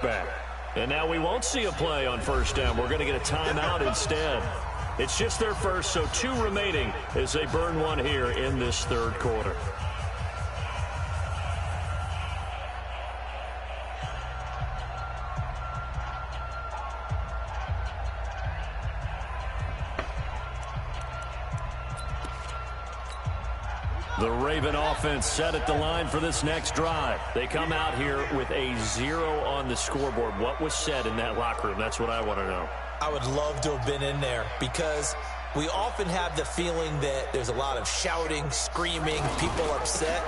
back. And now we won't see a play on first down. We're going to get a timeout instead. It's just their first, so 2 remaining as they burn one here in this third quarter. The Raven offense set at the line for this next drive. They come out here with a 0 on the scoreboard. What was said in that locker room? That's what I want to know. I would love to have been in there because we often have the feeling that there's a lot of shouting, screaming, people upset.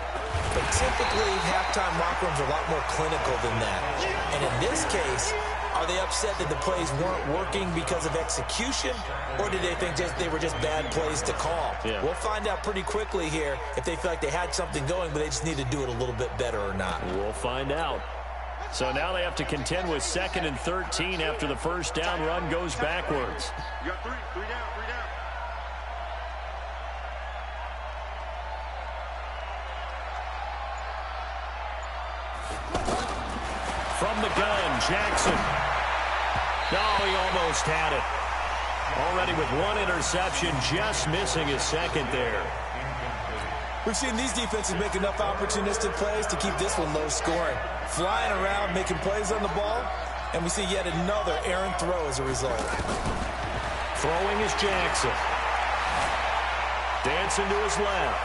But typically, halftime locker rooms are a lot more clinical than that. And in this case, are they upset that the plays weren't working because of execution, or did they think they were just bad plays to call? Yeah. We'll find out pretty quickly here if they feel like they had something going, but they just need to do it a little bit better or not. We'll find out. So now they have to contend with 2nd and 13 after the first down run goes backwards. You got 3 down. From the gun, Jackson. Oh, he almost had it. Already with 1 interception, just missing his 2nd there. We've seen these defenses make enough opportunistic plays to keep this one low scoring. Flying around, making plays on the ball, and we see yet another errant throw as a result. Throwing is Jackson. Dancing to his left.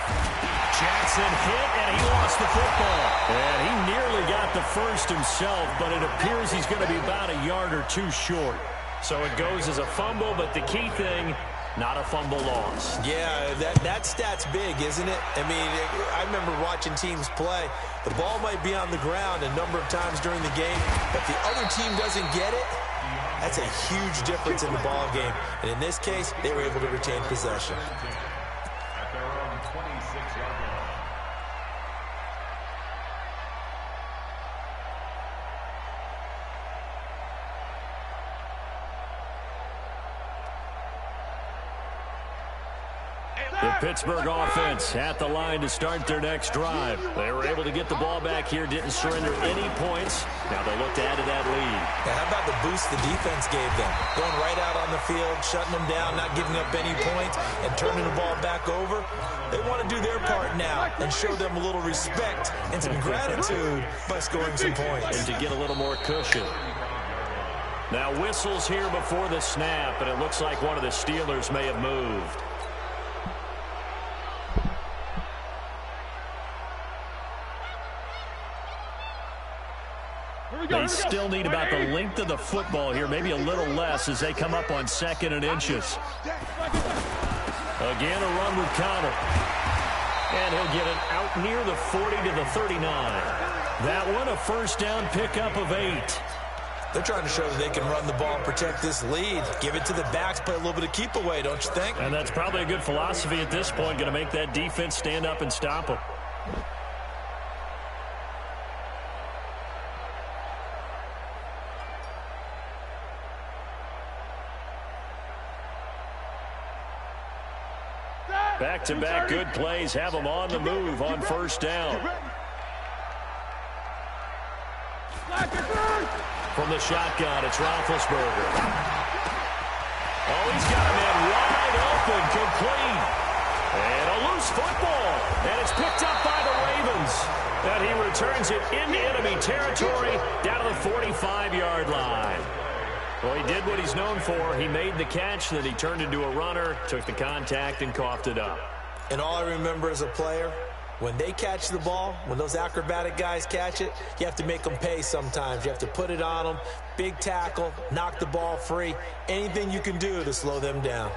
Jackson hit, and he lost the football. And he nearly got the first himself, but it appears he's going to be about a yard or 2 short. So it goes as a fumble, but the key thing, not a fumble loss. Yeah, that stat's big, isn't it? I mean, I remember watching teams play. The ball might be on the ground a number of times during the game, but the other team doesn't get it. That's a huge difference in the ball game. And in this case, they were able to retain possession. At their own 26-yard line. The Pittsburgh offense at the line to start their next drive. They were able to get the ball back here, didn't surrender any points. Now they look to add to that lead. Now, how about the boost the defense gave them? Going right out on the field, shutting them down, not giving up any points, and turning the ball back over. They want to do their part now and show them a little respect and some gratitude by scoring some points. And to get a little more cushion. Now whistles here before the snap, and it looks like one of the Steelers may have moved. They still need about the length of the football here, maybe a little less as they come up on 2nd and inches. Again, a run with Connor. And he'll get it out near the 40 to the 39. That one, a first down pickup of 8. They're trying to show that they can run the ball and protect this lead. Give it to the backs, play a little bit of keep away, don't you think? And that's probably a good philosophy at this point, going to make that defense stand up and stop them. Back-to-back good plays have them on the move on first down. From the shotgun, it's Roethlisberger. Oh, he's got a man wide open, complete. And a loose football. And it's picked up by the Ravens. And he returns it into enemy territory down to the 45-yard line. Well, he did what he's known for. He made the catch, then he turned into a runner, took the contact, and coughed it up. And all I remember as a player, when they catch the ball, when those acrobatic guys catch it, you have to make them pay sometimes. You have to put it on them, big tackle, knock the ball free, anything you can do to slow them down.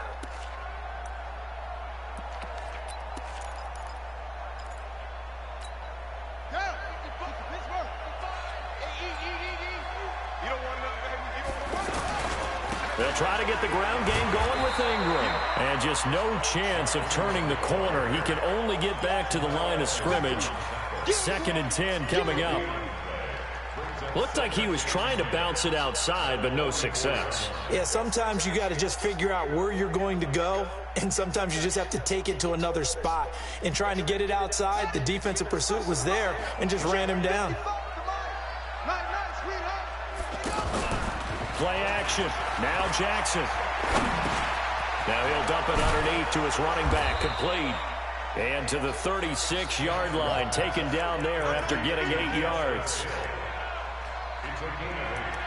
They'll try to get the ground game going with Ingram. And just no chance of turning the corner. He can only get back to the line of scrimmage. 2nd and 10 coming up. Looked like he was trying to bounce it outside, but no success. Yeah, sometimes you got to just figure out where you're going to go, and sometimes you just have to take it to another spot. In trying to get it outside, the defensive pursuit was there and just ran him down. Play action. Now Jackson. Now he'll dump it underneath to his running back. Complete. And to the 36-yard line. Taken down there after getting 8 yards.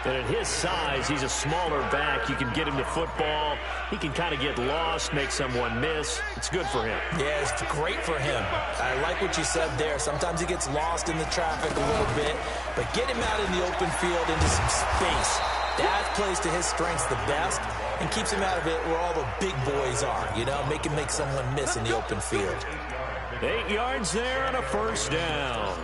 And at his size, he's a smaller back. You can get him to football. He can kind of get lost, make someone miss. It's good for him. Yeah, it's great for him. I like what you said there. Sometimes he gets lost in the traffic a little bit, but get him out in the open field into some space. That plays to his strengths the best and keeps him out of it where all the big boys are, you know, make him make someone miss in the open field. 8 yards there on a first down.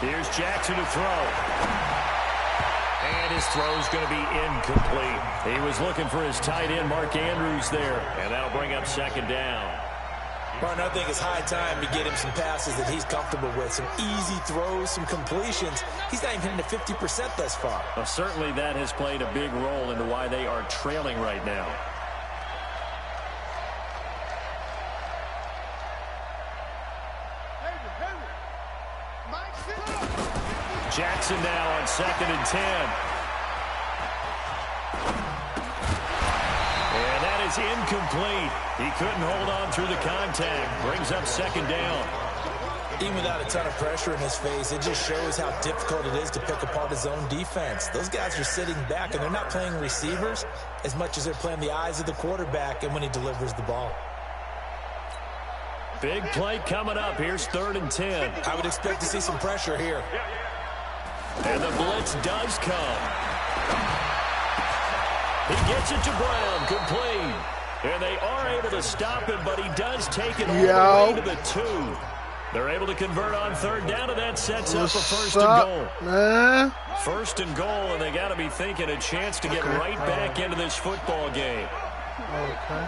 Here's Jackson to throw. And his throw's going to be incomplete. He was looking for his tight end, Mark Andrews, there. And that'll bring up second down. Well, I think it's high time to get him some passes that he's comfortable with. Some easy throws, some completions. He's not even hitting to 50% thus far. Well, certainly that has played a big role into why they are trailing right now. Jackson now on 2nd and 10. And that is incomplete. He couldn't hold on through the contact. Brings up second down. Even without a ton of pressure in his face, it just shows how difficult it is to pick apart his own defense. Those guys are sitting back, and they're not playing receivers as much as they're playing the eyes of the quarterback and when he delivers the ball. Big play coming up. Here's 3rd and 10. I would expect to see some pressure here. And the blitz does come. He gets it to Brown, complete. And they are able to stop him, but he does take it all the way to the 2. They're able to convert on 3rd down, and that sets up a 1st and goal. Man? 1st and goal, and they got to be thinking a chance to get right back into this football game. Okay.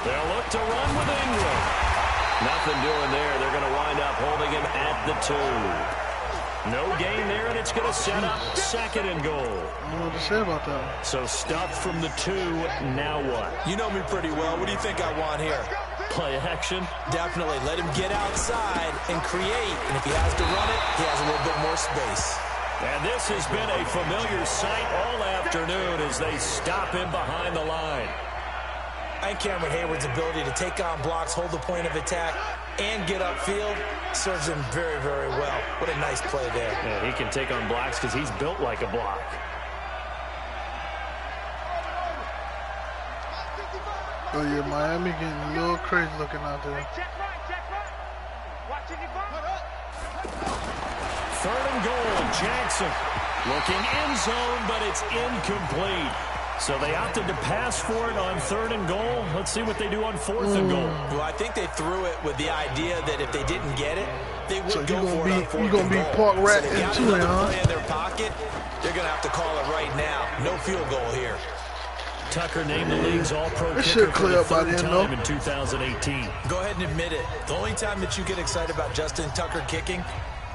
They'll look to run with Ingram. Nothing doing there. They're going to wind up holding him at the 2. No gain there, and it's going to set up 2nd and goal. I don't know what to say about that. So stuffed from the 2. Now what? You know me pretty well. What do you think I want here? Play action? Definitely. Let him get outside and create. And if he has to run it, he has a little bit more space. And this has been a familiar sight all afternoon as they stop him behind the line. And Cameron Hayward's ability to take on blocks, hold the point of attack, and get upfield serves him very, very well. What a nice play there. Yeah, he can take on blocks because he's built like a block. Oh, yeah, Miami getting a little crazy looking out there. 3rd and goal, Jackson. Looking end zone, but it's incomplete. So they opted to pass for it on 3rd and goal. Let's see what they do on 4th and goal. Well, I think they threw it with the idea that if they didn't get it, they would So go for it on 4th and goal. you're going to be park rat so into it, huh? play in their pocket. They're going to have to call it right now. No field goal here. Tucker named the league's all-pro This kicker shit for clear the up by 3rd then, time though. in 2018. Go ahead and admit it. The only time that you get excited about Justin Tucker kicking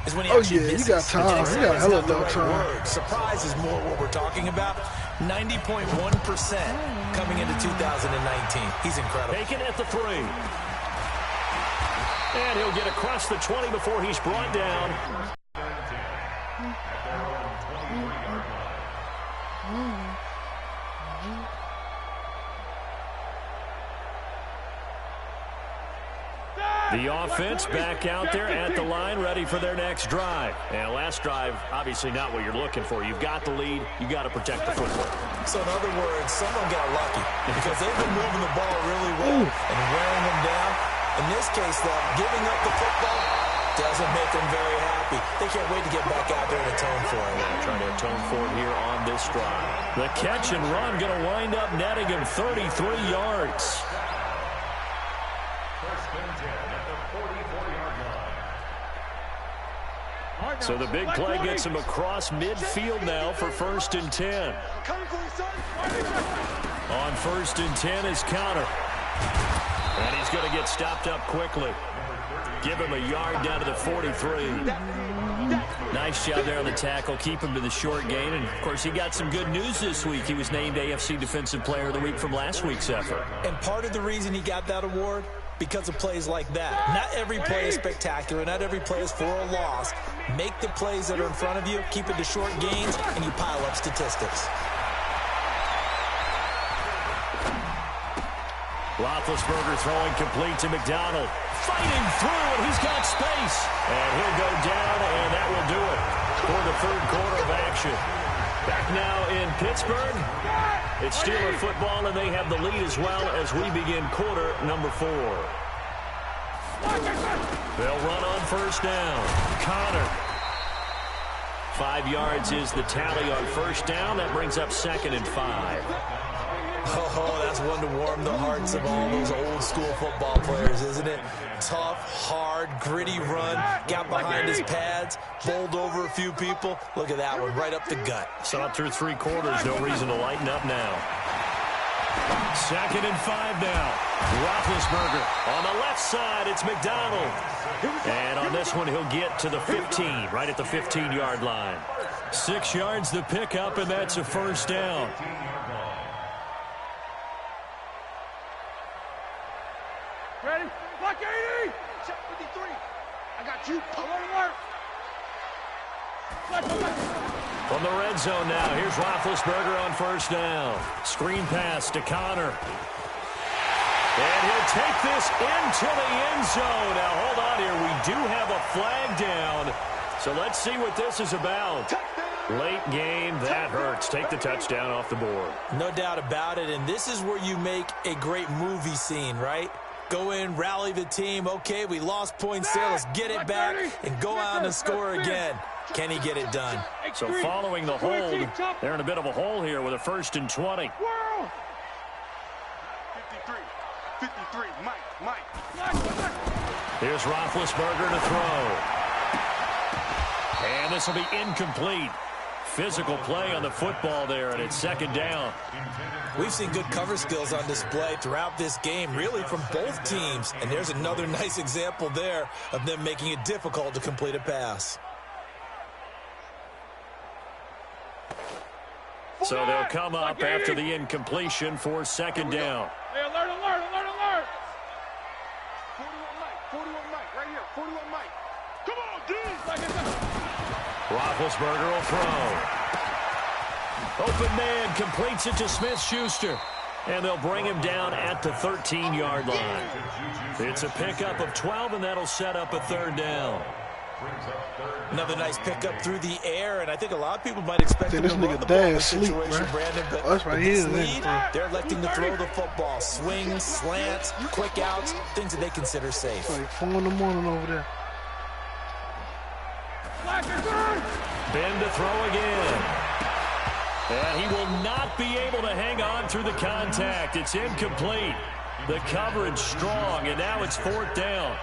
is when he Oh, actually yeah, you misses. got time. But You got excited is hella not the no right time. word. Surprise is more what we're talking about. 90.1% coming into 2019. He's incredible. Taken at the 3. And he'll get across the 20 before he's brought down. The offense back out there at the line, ready for their next drive. And last drive, obviously not what you're looking for. You've got the lead. You've got to protect the football. So in other words, someone got lucky because they've been moving the ball really well and wearing them down. In this case, though, giving up the football doesn't make them very happy. They can't wait to get back out there and atone for it. Yeah, trying to atone for it here on this drive. The catch and run going to wind up netting him 33 yards. So the big play gets him across midfield now for 1st and 10. On 1st and 10 is Conner. And he's he's going to get stopped up quickly. Give him a yard down to the 43. Nice job there on the tackle. Keep him to the short gain. And, of course, he got some good news this week. He was named AFC Defensive Player of the Week from last week's effort. And part of the reason he got that award, because of plays like that. Not every play is spectacular. Not every play is for a loss. Make the plays that are in front of you, keep it to short gains, and you pile up statistics. Roethlisberger throwing complete to McDonald. Fighting through, and he's got space. And he'll go down, and that will do it for the third quarter of action. Back now in Pittsburgh. It's Steeler football, and they have the lead as well as we begin quarter number 4. They'll run on first down. Connor. 5 yards is the tally on first down. That brings up 2nd and 5. Oh, that's one to warm the hearts of all those old school football players, isn't it? Tough, hard, gritty run. Got behind his pads, bowled over a few people. Look at that one, right up the gut. Saw it through 3 quarters. No reason to lighten up now. 2nd and 5 now. Roethlisberger on the left side. It's McDonald. And on this one, he'll get to the 15, right at the 15-yard line. 6 yards the pickup, and that's a first down. Ready? Block 80! Check 53. I got you. From the red zone now, here's Roethlisberger on first down. Screen pass to Connor. And he'll take this into the end zone. Now, hold on here. We do have a flag down. So let's see what this is about. Late game, that hurts. Take the touchdown off the board. No doubt about it, and this is where you make a great movie scene, right? Go in, rally the team. Okay, we lost points there. Let's get it back and go out and score again. Can he get it done? So following the hold, they're in a bit of a hole here with a 1st and 20. 53, Mike. Here's Roethlisberger to throw. And this will be incomplete. Physical play on the football there, and it's 2nd down. We've seen good cover skills on display throughout this game, really from both teams. And there's another nice example there of them making it difficult to complete a pass. So they'll come up after the incompletion for 2nd down. Hey, alert. 41 Mike, right here. 41 Mike. Come on, dude. Roethlisberger will throw. Open man completes it to Smith-Schuster. And they'll bring him down at the 13-yard line. It's a pickup of 12, and that'll set up a 3rd down. Another nice pickup through the air, and I think a lot of people might expect him this to run nigga the ball in dad this sleep, situation, right? Brandon, but That's right with here, this lead, bro. they're electing to throw the football. Swings, slants, quick outs, things that they consider safe. It's like 4 in the morning over there. Ben to throw again. And he will not be able to hang on through the contact. It's incomplete. The coverage strong, and now it's 4th down.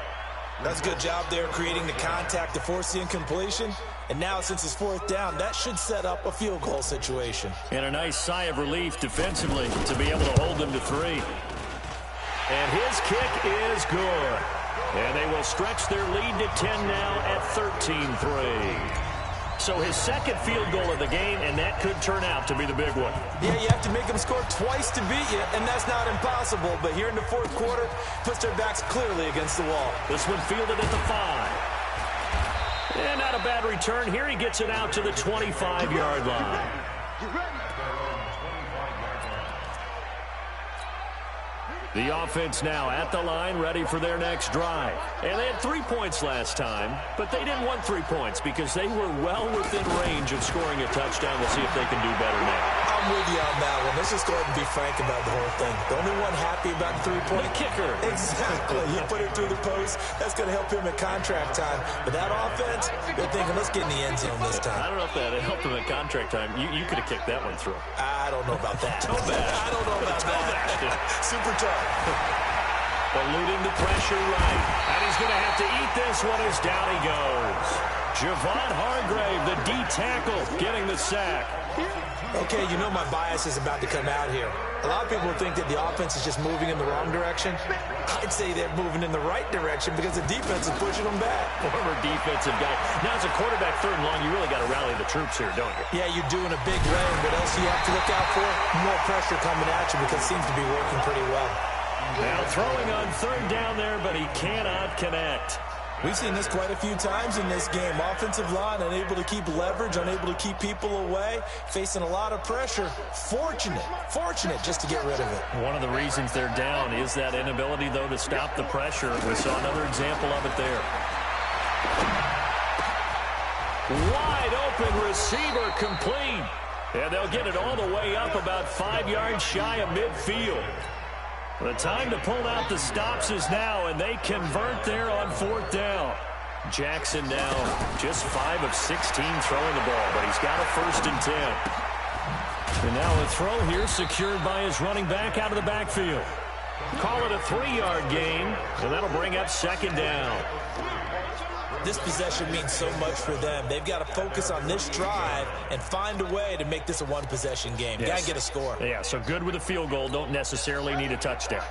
That's a good job there creating the contact to force the incompletion. And now since it's 4th down, that should set up a field goal situation. And a nice sigh of relief defensively to be able to hold them to 3. And his kick is good. And they will stretch their lead to 10 now at 13-3. So his 2nd field goal of the game, and that could turn out to be the big one. Yeah, you have to make them score twice to beat you, and that's not impossible. But here in the 4th quarter, puts their backs clearly against the wall. This one fielded at the 5. And not a bad return. Here he gets it out to the 25-yard line. The offense now at the line, ready for their next drive. And they had 3 points last time, but they didn't want 3 points because they were well within range of scoring a touchdown. We'll see if they can do better now. I'm with you on that one. Let's just go ahead and be frank about the whole thing. The only one happy about the 3-point kicker. Exactly. You put it through the post. That's going to help him at contract time. But that offense, they're thinking, let's get in the end zone this time. I don't know if that helped him at contract time. You could have kicked that one through. I don't know about that. Toe bash. I don't know about that. Super tough. Eluding the pressure right. And he's going to have to eat this one as down he goes. Javon Hargrave, the D tackle, getting the sack. Okay, you know my bias is about to come out here. A lot of people think that the offense is just moving in the wrong direction. I'd say they're moving in the right direction because the defense is pushing them back. Former defensive guy. Now, as a quarterback, 3rd and long, you really got to rally the troops here, don't you? Yeah, you do in a big way. And what else do you have to look out for? More pressure coming at you because it seems to be working pretty well. Now throwing on 3rd down there, but he cannot connect. We've seen this quite a few times in this game. Offensive line unable to keep leverage, unable to keep people away, facing a lot of pressure. Fortunate just to get rid of it. One of the reasons they're down is that inability, though, to stop the pressure. We saw another example of it there. Wide open receiver complete. And they'll get it all the way up about 5 yards shy of midfield. The time to pull out the stops is now, and they convert there on 4th down. Jackson now just 5 of 16 throwing the ball, but he's got a 1st and 10. And now a throw here secured by his running back out of the backfield. Call it a 3-yard gain, and that'll bring up 2nd down. This possession means so much for them. They've got to focus on this drive and find a way to make this a one-possession game. Yes. Got to get a score. Yeah, so good with a field goal. Don't necessarily need a touchdown.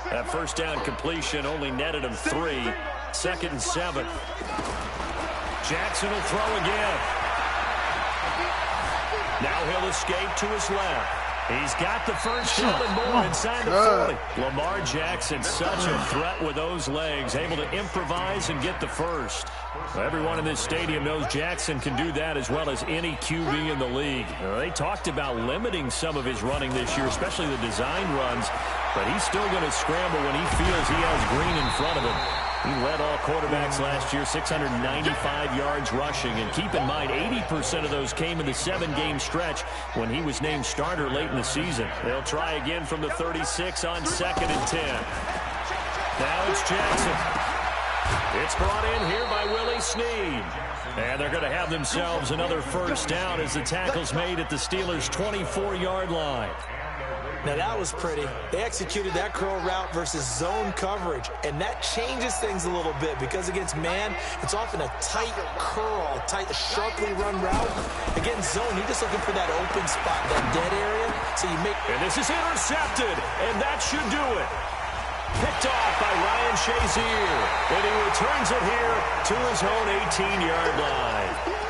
That 1st down completion only netted him 3. 2nd and 7. Jackson will throw again. Now he'll escape to his left. He's got the 1st down and more inside the 40. Lamar Jackson, such a threat with those legs, able to improvise and get the 1st. Everyone in this stadium knows Jackson can do that as well as any QB in the league. They talked about limiting some of his running this year, especially the design runs, but he's still going to scramble when he feels he has green in front of him. He led all quarterbacks last year, 695 yards rushing. And keep in mind, 80% of those came in the 7-game stretch when he was named starter late in the season. They'll try again from the 36 on 2nd and 10. Now it's Jackson. It's brought in here by Willie Snead. And they're going to have themselves another 1st down as the tackle's made at the Steelers' 24-yard line. Now, that was pretty. They executed that curl route versus zone coverage, and that changes things a little bit because against man, it's often a tight curl, sharply run route. Against zone, you're just looking for that open spot, that dead area, so you make... And this is intercepted, and that should do it. Picked off by Ryan Shazier, and he returns it here to his own 18-yard line.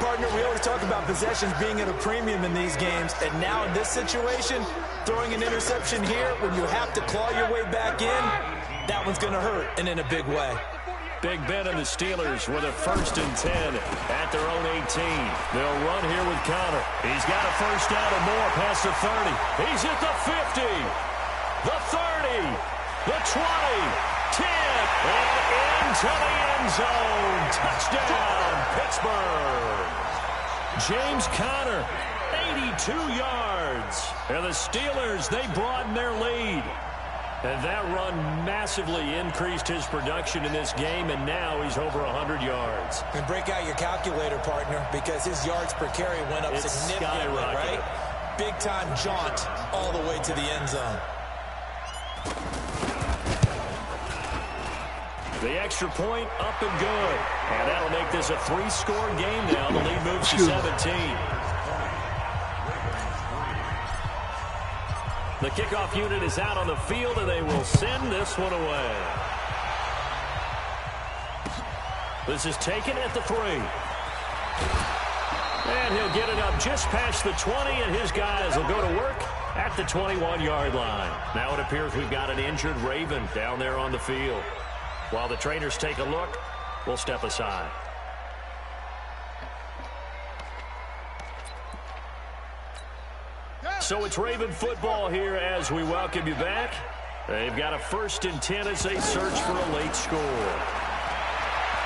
Partner, we always talk about possessions being at a premium in these games, and now in this situation, throwing an interception here when you have to claw your way back in, that one's going to hurt, and in a big way. Big Ben and the Steelers with a 1st and 10 at their own 18. They'll run here with Connor. He's got a 1st down and more past the 30. He's at the 50, the 30, the 20, 10, and into the end zone. Touchdown, Pittsburgh. James Conner, 82 yards. And the Steelers, they broaden their lead. And that run massively increased his production in this game, and now he's over 100 yards. And break out your calculator, partner, because his yards per carry went up significantly, right? Big-time jaunt all the way to the end zone. The extra point up and good. And that'll make this a 3-score game now. The lead moves to 17. The kickoff unit is out on the field, and they will send this one away. This is taken at the 3. And he'll get it up just past the 20, and his guys will go to work at the 21-yard line. Now it appears we've got an injured Raven down there on the field. While the trainers take a look, we'll step aside. So it's Raven football here as we welcome you back. They've got a 1st and 10 as they search for a late score.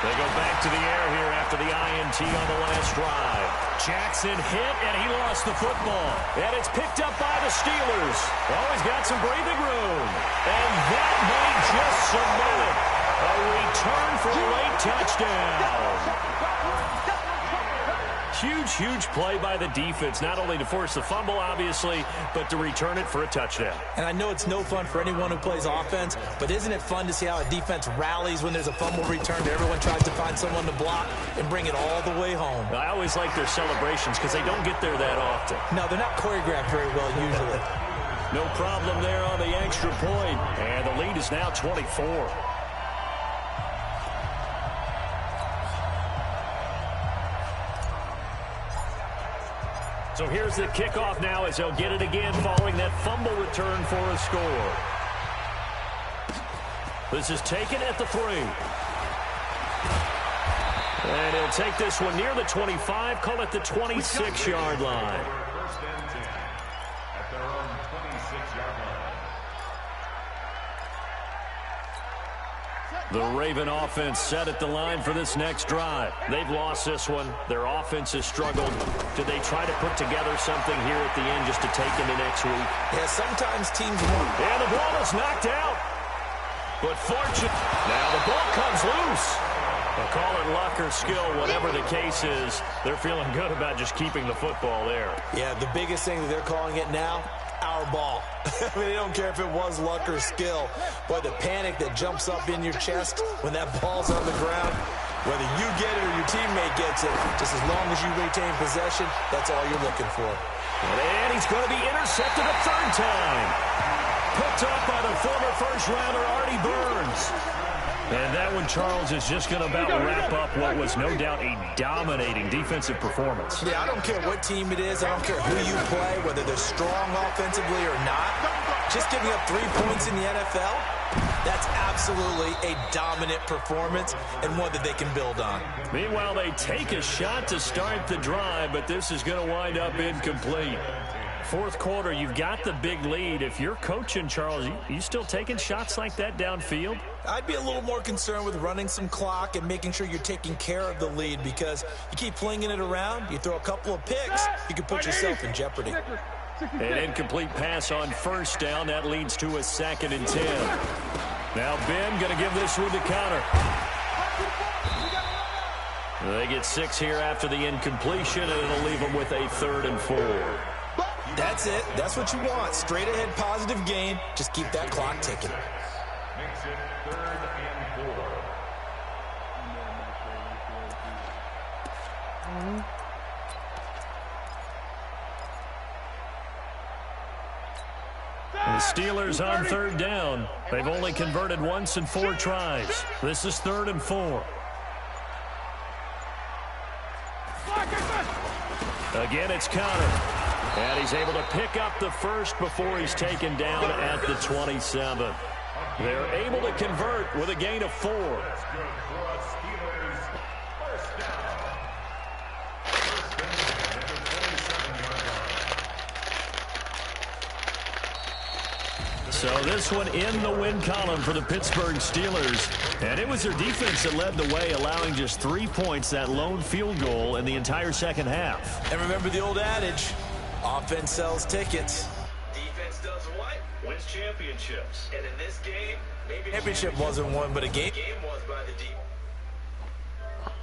They go back to the air here after the INT on the last drive. Jackson hit, and he lost the football. And it's picked up by the Steelers. Oh, he's got some breathing room. And that may just cement it. A return for a late touchdown. Huge play by the defense, not only to force the fumble, obviously, but to return it for a touchdown. And I know it's no fun for anyone who plays offense, but isn't it fun to see how a defense rallies when there's a fumble return? Everyone tries to find someone to block and bring it all the way home. I always like their celebrations because they don't get there that often. No, they're not choreographed very well usually. No problem there on the extra point. And the lead is now 24. So here's the kickoff now as they'll get it again following that fumble return for a score. This is taken at the 3. And he'll take this one near the 25, call it the 26-yard line. First and 10 at their own 26-yard line. The Raven offense set at the line for this next drive. They've lost this one. Their offense has struggled. Do they try to put together something here at the end just to take into next week? Yeah, sometimes teams won't. And the ball is knocked out. But fortunate. Now the ball comes loose. They'll call it luck or skill, whatever the case is. They're feeling good about just keeping the football there. Yeah, the biggest thing that they're calling it now, our ball. I mean, they don't care if it was luck or skill. But the panic that jumps up in your chest when that ball's on the ground, whether you get it or your teammate gets it, just as long as you retain possession, that's all you're looking for. And he's going to be intercepted a third time. Picked up by the former first-rounder, Artie Burns. And that one, Charles, is just going to about wrap up what was no doubt a dominating defensive performance. Yeah, I don't care what team it is. I don't care who you play, whether they're strong offensively or not. Just giving up 3 points in the NFL, that's absolutely a dominant performance and one that they can build on. Meanwhile, they take a shot to start the drive, but this is going to wind up incomplete. Fourth quarter, you've got the big lead. If you're coaching, Charles, you still taking shots like that downfield? I'd be a little more concerned with running some clock and making sure you're taking care of the lead, because you keep flinging it around, you throw a couple of picks, you can put yourself in jeopardy. An incomplete pass on first down. That leads to a 2nd and 10. Now Ben going to give this one to Connor. They get 6 here after the incompletion, and it'll leave them with a 3rd and 4. That's it. That's what you want. Straight ahead positive gain. Just keep that clock ticking. Makes it 3rd and 4. The Steelers on 3rd down. They've only converted once in 4 tries. This is 3rd and 4. Again, it's Connor. And he's able to pick up the first before he's taken down at the 27. They're able to convert with a gain of 4. That's good for us, Steelers. First down. First and 10 at the 27-yard line. So this one in the win column for the Pittsburgh Steelers. And it was their defense that led the way, allowing just 3 points, that lone field goal in the entire second half. And remember the old adage, offense sells tickets. Defense does what? Wins championships. And in this game, maybe Championship wasn't won, but a game was by the